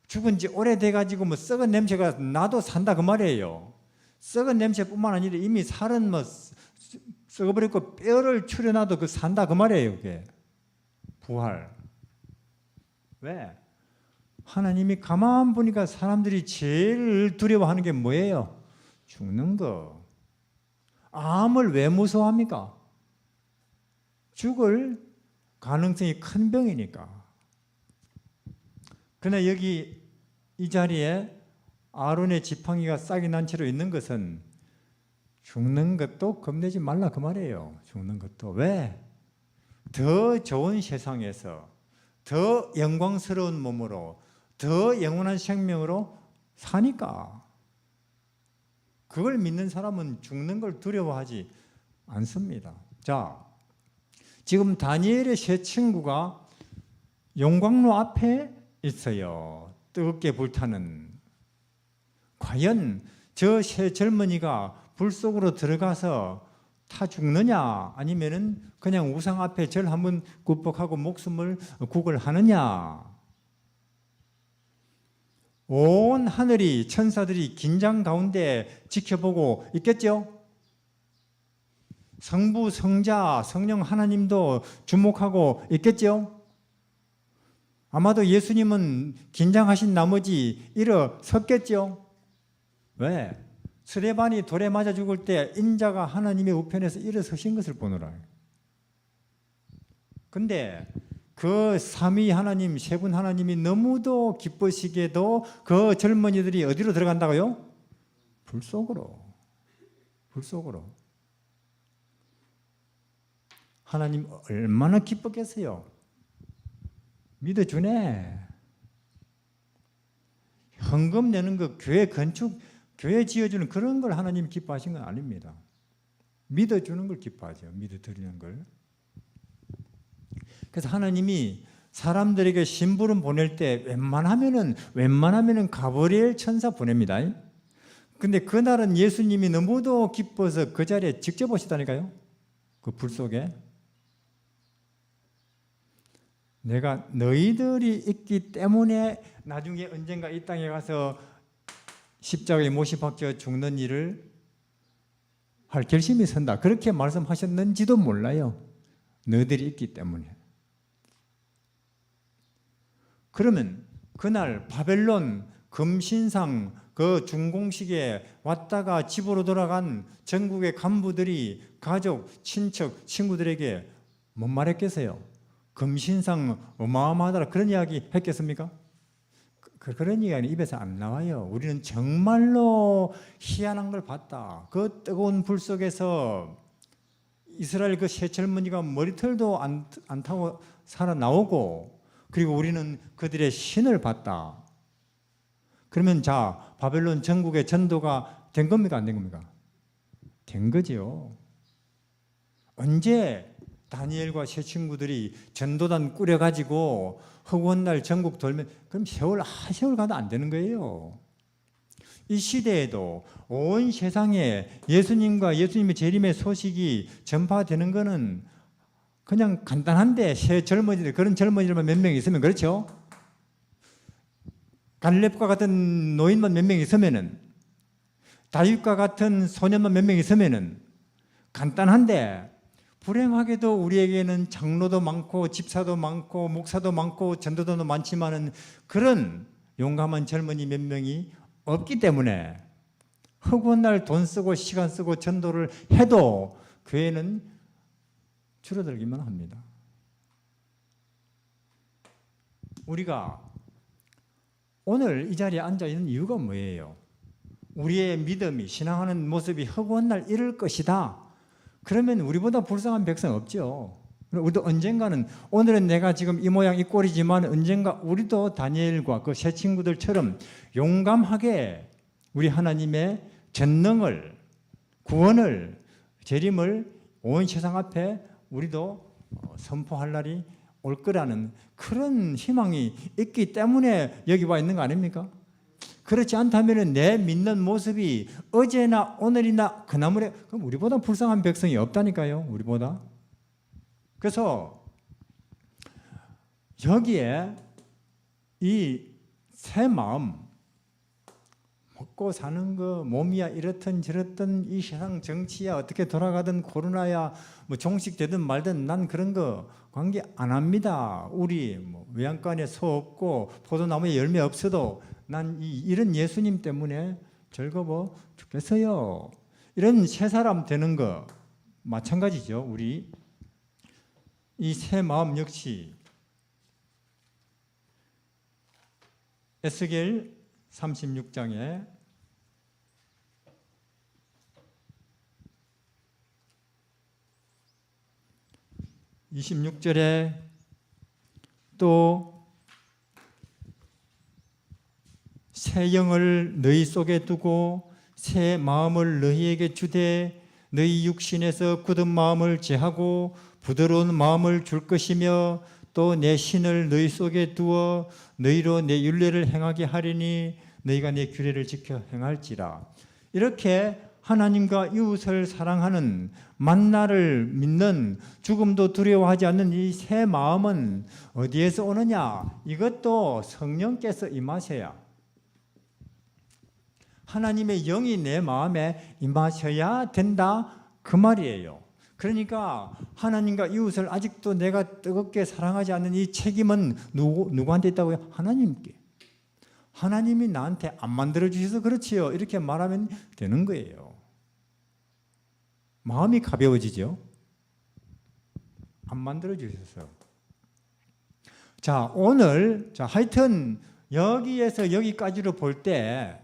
죽은 지 오래돼가지고 뭐 썩은 냄새가 나도 산다 그 말이에요. 썩은 냄새뿐만 아니라 이미 살은 뭐 썩어버렸고 뼈를 추려놔도 그 산다 그 말이에요. 그게 부활. 왜? 하나님이 가만 보니까 사람들이 제일 두려워하는 게 뭐예요? 죽는 거. 암을 왜 무서워합니까? 죽을 가능성이 큰 병이니까. 그러나 여기 이 자리에 아론의 지팡이가 싹이 난 채로 있는 것은 죽는 것도 겁내지 말라 그 말이에요. 죽는 것도. 왜? 더 좋은 세상에서 더 영광스러운 몸으로 더 영원한 생명으로 사니까. 그걸 믿는 사람은 죽는 걸 두려워하지 않습니다. 자, 지금 다니엘의 세 친구가 용광로 앞에 있어요. 뜨겁게 불타는. 과연 저 세 젊은이가 불 속으로 들어가서 타 죽느냐 아니면은 그냥 우상 앞에 절 한번 굽복하고 목숨을 구걸하느냐. 온 하늘이 천사들이 긴장 가운데 지켜보고 있겠죠. 성부, 성자, 성령 하나님도 주목하고 있겠죠. 아마도 예수님은 긴장하신 나머지 일어섰겠죠. 왜? 스데반이 돌에 맞아 죽을 때 인자가 하나님의 우편에서 일어서신 것을 보노라. 근데 그 삼위 하나님, 세 분 하나님이 너무도 기쁘시게도 그 젊은이들이 어디로 들어간다고요? 불 속으로. 불 속으로. 하나님 얼마나 기뻤겠어요. 믿어주네. 헌금 내는 거, 교회 건축, 교회 지어주는 그런 걸 하나님 기뻐하신 건 아닙니다. 믿어주는 걸 기뻐하죠. 믿어드리는 걸. 그래서 하나님이 사람들에게 심부름 보낼 때 웬만하면은 가브리엘 천사 보냅니다. 근데 그날은 예수님이 너무도 기뻐서 그 자리에 직접 오시다니까요. 그 불 속에. 내가 너희들이 있기 때문에 나중에 언젠가 이 땅에 가서 십자가에 못이 박혀 죽는 일을 할 결심이 선다. 그렇게 말씀하셨는지도 몰라요. 너희들이 있기 때문에. 그러면 그날 바벨론 금신상 그 중공식에 왔다가 집으로 돌아간 전국의 간부들이 가족, 친척, 친구들에게 뭔 말했겠어요? 금신상 어마어마하다 그런 이야기 했겠습니까? 그런 이야기는 입에서 안 나와요. 우리는 정말로 희한한 걸 봤다. 그 뜨거운 불 속에서 이스라엘 그 세 젊은이가 머리털도 안 타고 살아나오고, 그리고 우리는 그들의 신을 봤다. 그러면 자, 바벨론 전국의 전도가 된 겁니까? 안 된 겁니까? 된 거죠. 언제 다니엘과 세 친구들이 전도단 꾸려가지고 허구한 날 전국 돌면, 그럼 세월 가도 안 되는 거예요. 이 시대에도 온 세상에 예수님과 예수님의 재림의 소식이 전파되는 것은 그냥 간단한데, 새 젊은이들, 그런 젊은이들만 몇 명 있으면, 그렇죠? 갈렙과 같은 노인만 몇 명 있으면은, 다윗과 같은 소년만 몇 명 있으면은 간단한데, 불행하게도 우리에게는 장로도 많고 집사도 많고 목사도 많고 전도도도 많지만은 그런 용감한 젊은이 몇 명이 없기 때문에 허구한 날 돈 쓰고 시간 쓰고 전도를 해도 교회는 줄어들기만 합니다. 우리가 오늘 이 자리에 앉아 있는 이유가 뭐예요? 우리의 믿음이, 신앙하는 모습이 허구한 날 이럴 것이다. 그러면 우리보다 불쌍한 백성 없죠. 우리도 언젠가는, 오늘은 내가 지금 이 모양 이 꼴이지만 언젠가 우리도 다니엘과 그 세 친구들처럼 용감하게 우리 하나님의 전능을, 구원을, 재림을 온 세상 앞에 우리도 선포할 날이 올 거라는 그런 희망이 있기 때문에 여기 와 있는 거 아닙니까? 그렇지 않다면 내 믿는 모습이 어제나 오늘이나 그나물에, 그럼 우리보다 불쌍한 백성이 없다니까요. 우리보다. 그래서 여기에 이 새 마음, 먹고 사는 거, 몸이야 이렇든 저렇든 이 세상 정치야 어떻게 돌아가든 코로나야 뭐 종식되든 말든 난 그런 거 관계 안 합니다. 우리 뭐 외양간에 소 없고 포도나무에 열매 없어도 난 이런 예수님 때문에 즐거워 죽겠어요. 이런 새 사람 되는 거 마찬가지죠. 우리 이 새 마음 역시 에스겔 36장에 26절에 또 새 영을 너희 속에 두고 새 마음을 너희에게 주되 너희 육신에서 굳은 마음을 제하고 부드러운 마음을 줄 것이며 또 내 신을 너희 속에 두어 너희로 내 율례를 행하게 하리니 너희가 내 규례를 지켜 행할지라. 이렇게 하나님과 이웃을 사랑하는, 만나를 믿는, 죽음도 두려워하지 않는 이 새 마음은 어디에서 오느냐? 이것도 성령께서 임하셔야, 하나님의 영이 내 마음에 임하셔야 된다, 그 말이에요. 그러니까 하나님과 이웃을 아직도 내가 뜨겁게 사랑하지 않는 이 책임은 누구한테 있다고요? 하나님께. 하나님이 나한테 안 만들어 주셔서 그렇지요, 이렇게 말하면 되는 거예요. 마음이 가벼워지죠. 안 만들어 주셔서. 자, 오늘 하여튼 여기에서 여기까지로 볼 때,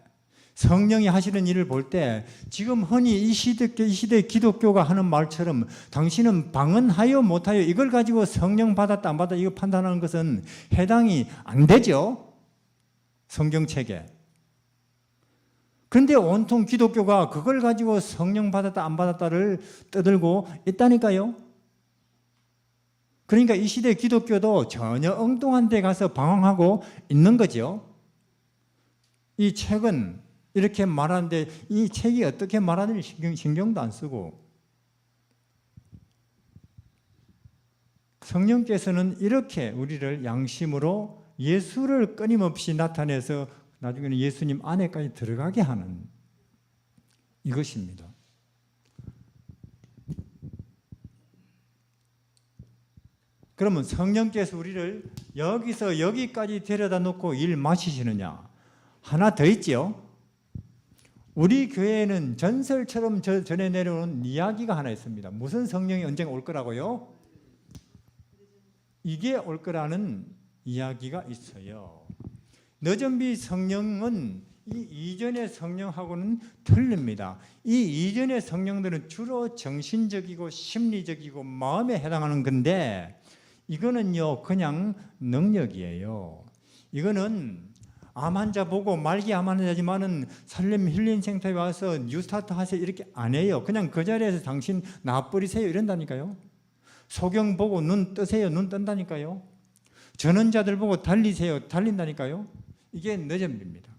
성령이 하시는 일을 볼 때, 지금 흔히 이 시대 기독교가 하는 말처럼 당신은 방언하여 못하여 이걸 가지고 성령 받았다 안 받았다 이거 판단하는 것은 해당이 안 되죠, 성경책에. 그런데 온통 기독교가 그걸 가지고 성령 받았다 안 받았다를 떠들고 있다니까요. 그러니까 이 시대 기독교도 전혀 엉뚱한 데 가서 방황하고 있는 거죠. 이 책은 이렇게 말하는데 이 책이 어떻게 말하는지 신경도 안 쓰고, 성령께서는 이렇게 우리를 양심으로 예수를 끊임없이 나타내서 나중에는 예수님 안에까지 들어가게 하는 이것입니다. 그러면 성령께서 우리를 여기서 여기까지 데려다 놓고 일 마치시느냐? 하나 더 있지요. 우리 교회에는 전설처럼 전해 내려오는 이야기가 하나 있습니다. 무슨 성령이 언젠가 올 거라고요? 이게 올 거라는 이야기가 있어요. 너전비 성령은 이 이전의 성령하고는 틀립니다. 이 이전의 성령들은 주로 정신적이고 심리적이고 마음에 해당하는 건데, 이거는요 그냥 능력이에요. 이거는 암 환자 보고 말기 암 환자지만은 살림 힐링 센터에 와서 뉴스타트 하세요 이렇게 안 해요. 그냥 그 자리에서 당신 놔버리세요 이런다니까요. 소경 보고 눈 뜨세요 눈 뜬다니까요. 전원자들 보고 달리세요 달린다니까요. 이게 너전비입니다.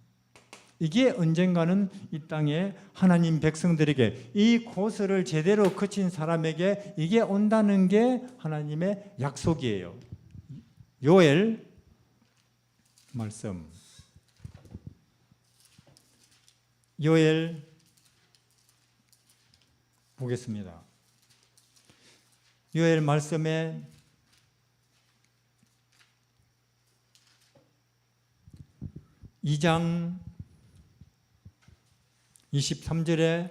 이게 언젠가는 이 땅에 하나님 백성들에게 이 고서를 제대로 그친 사람에게 이게 온다는 게 하나님의 약속이에요. 요엘 말씀, 요엘 보겠습니다. 요엘 말씀에 2장 23절에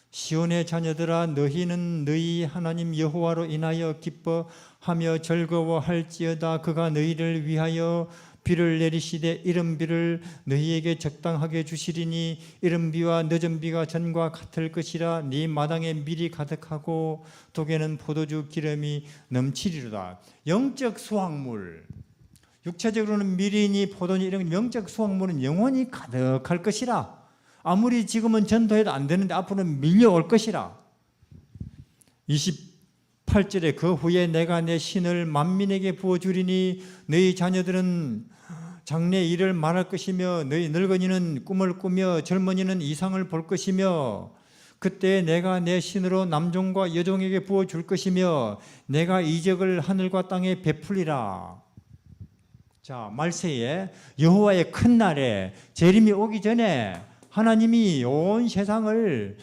시온의 자녀들아 너희는 너희 하나님 여호와로 인하여 기뻐하며 즐거워할지어다. 그가 너희를 위하여 비를 내리시되 이른 비를 너희에게 적당하게 주시리니 이른 비와 늦은 비가 전과 같을 것이라. 네 마당에 밀이 가득하고 독에는 포도주 기름이 넘치리로다. 영적 수확물, 육체적으로는 밀이니 포도니 이런 영적 수확물은 영원히 가득할 것이라. 아무리 지금은 전도해도 안 되는데 앞으로는 밀려올 것이라. 28절에 그 후에 내가 내 신을 만민에게 부어주리니 너희 자녀들은 장래 일을 말할 것이며 너희 늙은이는 꿈을 꾸며 젊은이는 이상을 볼 것이며 그때 내가 내 신으로 남종과 여종에게 부어줄 것이며 내가 이적을 하늘과 땅에 베풀리라. 자, 말세에 여호와의 큰 날에 재림이 오기 전에 하나님이 온 세상을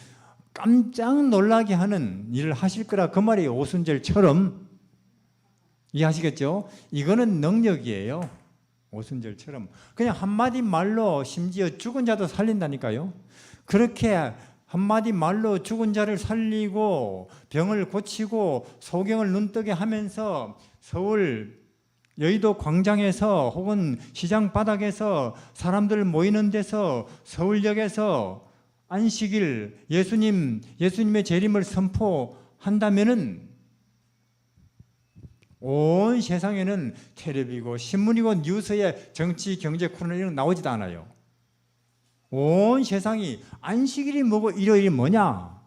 깜짝 놀라게 하는 일을 하실 거라 그 말이 오순절처럼. 이해하시겠죠? 이거는 능력이에요. 오순절처럼 그냥 한마디 말로 심지어 죽은 자도 살린다니까요. 그렇게 한마디 말로 죽은 자를 살리고 병을 고치고 소경을 눈뜨게 하면서 서울 여의도 광장에서 혹은 시장 바닥에서 사람들 모이는 데서 서울역에서 안식일 예수님의 재림을 선포한다면은 온 세상에는 텔레비고 신문이고 뉴스에 정치 경제 코너 이런 거 나오지도 않아요. 온 세상이 안식일이 뭐고 일요일이 뭐냐,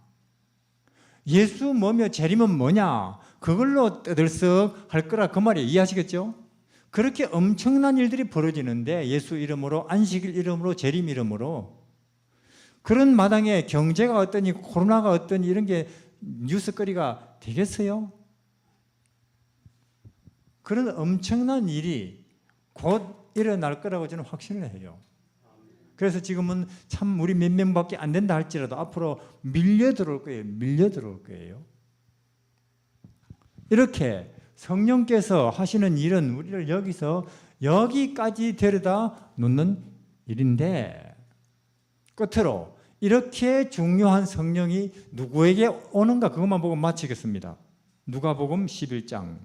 예수 뭐며 재림은 뭐냐, 그걸로 떠들썩할 거라 그 말이에요. 이해하시겠죠? 그렇게 엄청난 일들이 벌어지는데 예수 이름으로, 안식일 이름으로, 재림 이름으로. 그런 마당에 경제가 어떠니 코로나가 어떠니 이런 게 뉴스거리가 되겠어요? 그런 엄청난 일이 곧 일어날 거라고 저는 확신을 해요. 그래서 지금은 참 우리 몇 명밖에 안 된다 할지라도 앞으로 밀려 들어올 거예요. 밀려 들어올 거예요. 이렇게 성령께서 하시는 일은 우리를 여기서 여기까지 데려다 놓는 일인데, 끝으로 이렇게 중요한 성령이 누구에게 오는가 그것만 보고 마치겠습니다. 누가복음 11장.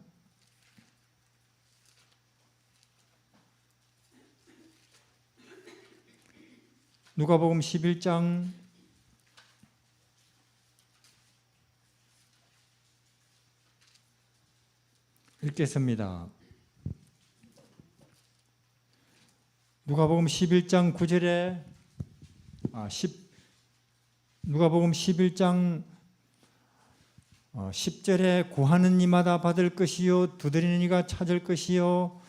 누가복음 11장 읽겠습니다. 누가복음 11장 9절에 누가복음 11장 10절에 구하는 이마다 받을 것이요 두드리는 이가 찾을 것이요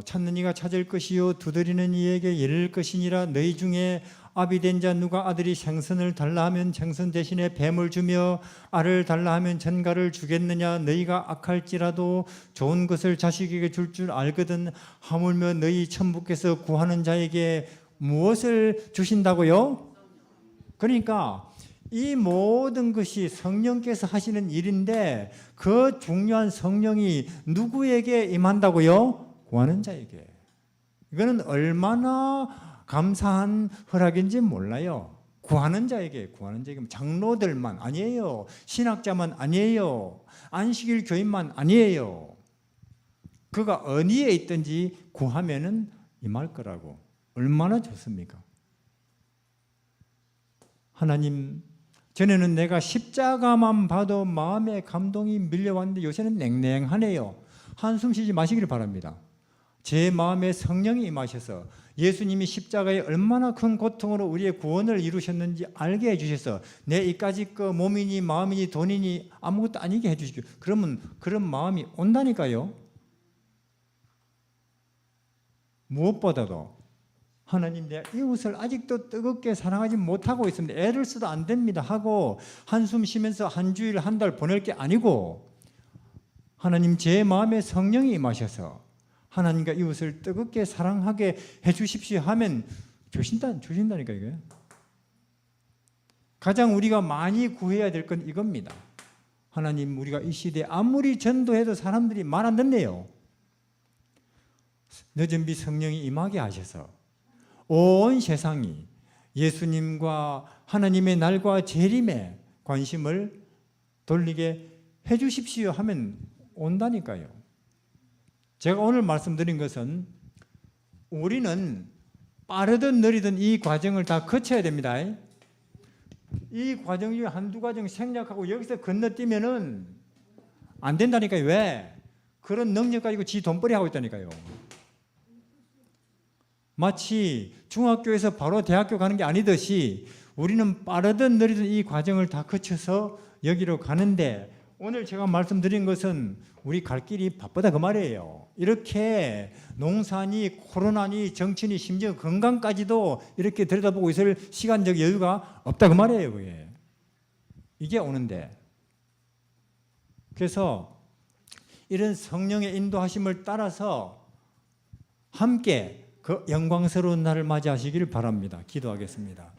찾는 이가 찾을 것이요 두드리는 이에게 열릴 것이니라. 너희 중에 아비 된 자 누가 아들이 생선을 달라 하면 생선 대신에 뱀을 주며 알을 달라 하면 전갈을 주겠느냐. 너희가 악할지라도 좋은 것을 자식에게 줄 줄 알거든. 하물며 너희 천부께서 구하는 자에게 무엇을 주신다고요? 그러니까 이 모든 것이 성령께서 하시는 일인데 그 중요한 성령이 누구에게 임한다고요? 구하는 자에게. 이거는 얼마나 감사한 허락인지 몰라요. 구하는 자에게 장로들만 아니에요. 신학자만 아니에요. 안식일 교인만 아니에요. 그가 어디에 있든지 구하면은 임할 거라고. 얼마나 좋습니까? 하나님, 전에는 내가 십자가만 봐도 마음에 감동이 밀려왔는데 요새는 냉랭하네요. 한숨 쉬지 마시기를 바랍니다. 제 마음에 성령이 임하셔서 예수님이 십자가에 얼마나 큰 고통으로 우리의 구원을 이루셨는지 알게 해주셔서 내 이까짓 거 몸이니 마음이니 돈이니 아무것도 아니게 해주시고, 그러면 그런 마음이 온다니까요. 무엇보다도 하나님, 내 이웃을 아직도 뜨겁게 사랑하지 못하고 있습니다. 애를 써도 안 됩니다 하고 한숨 쉬면서 한 주일 한 달 보낼 게 아니고, 하나님, 제 마음에 성령이 임하셔서 하나님과 이웃을 뜨겁게 사랑하게 해주십시오 하면 주신다니까. 이게 가장 우리가 많이 구해야 될 건 이겁니다. 하나님, 우리가 이 시대에 아무리 전도해도 사람들이 말 안 듣네요. 늦은 비 성령이 임하게 하셔서 온 세상이 예수님과 하나님의 날과 재림에 관심을 돌리게 해주십시오 하면 온다니까요. 제가 오늘 말씀드린 것은 우리는 빠르든 느리든 이 과정을 다 거쳐야 됩니다. 이 과정 중에 한두 과정 생략하고 여기서 건너뛰면은 안 된다니까요. 왜? 그런 능력 가지고 지 돈벌이 하고 있다니까요. 마치 중학교에서 바로 대학교 가는 게 아니듯이 우리는 빠르든 느리든 이 과정을 다 거쳐서 여기로 가는데, 오늘 제가 말씀드린 것은 우리 갈 길이 바쁘다 그 말이에요. 이렇게 농사니 코로나니 정치니 심지어 건강까지도 이렇게 들여다보고 있을 시간적 여유가 없다 그 말이에요. 그게. 이게 오는데, 그래서 이런 성령의 인도하심을 따라서 함께 그 영광스러운 날을 맞이하시기를 바랍니다. 기도하겠습니다.